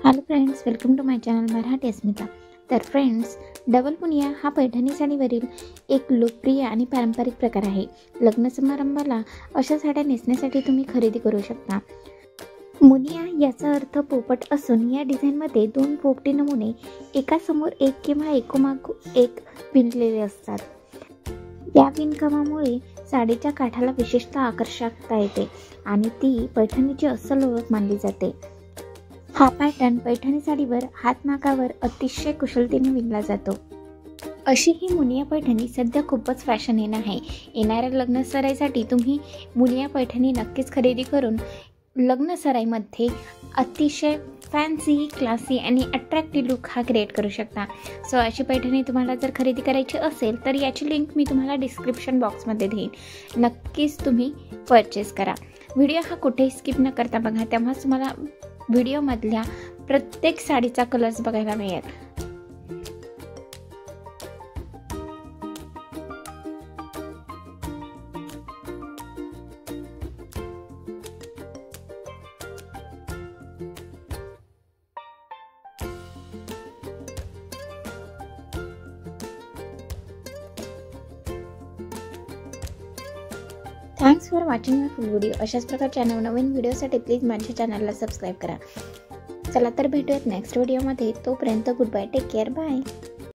Hello friends, welcome to my channel Marathi Asmita. तर friends, double Muniya हा पैठणी साडीवरील एक लोकप्रिय आणि पारंपरिक प्रकार आहे। लग्न समारंभाला अशा साड्या नेसण्यासाठी तुम्ही खरेदी करू शकता। मुनिया याचा अर्थ पोपट असून या डिझाईनमध्ये दोन पोपटी नमुने एकासमोर एक किंवा एकोमाग एक विणलेले असतात। या विणकामामुळे साडीच्या काठाला विशेषतः आकर्षकता येते आणि ती पैठणीची अस्सल ओळख मानली जाते। हा पॅटर्न पैठणी साडीवर हातमागावर अतिशय कुशलतेने विणला जातो। अशी ही मुनिया पैठणी सध्या खूपच फॅशन आहे। येणाऱ्या लग्न सराईसाठी तुम्ही मुनिया पैठणी नक्कीच खरेदी करून लग्न सराईमध्ये अतिशय फॅन्सी, क्लासी आणि अट्रॅक्टिव्ह लुक हा क्रिएट करू शकता। सो अशी पैठणी तुम्हाला जर खरेदी करायची असेल तर याची लिंक मी तुम्हाला डिस्क्रिप्शन बॉक्समध्ये देईन। नक्कीच तुम्ही परचेस करा। व्हिडिओ हा कुठेही स्किप न करता बघा, तेव्हाच तुम्हाला व्हिडिओमधल्या प्रत्येक साडीचा कलर्स बघायला मिळेल। Thanks for watching my full video. अशाच प्रकारच्या नवनवीन व्हिडिओसाठी प्लीज माझ्या चॅनलला सबस्क्राईब करा। चला तर भेटूयात नेक्स्ट व्हिडिओमध्ये। तोपर्यंत goodbye, take care, bye.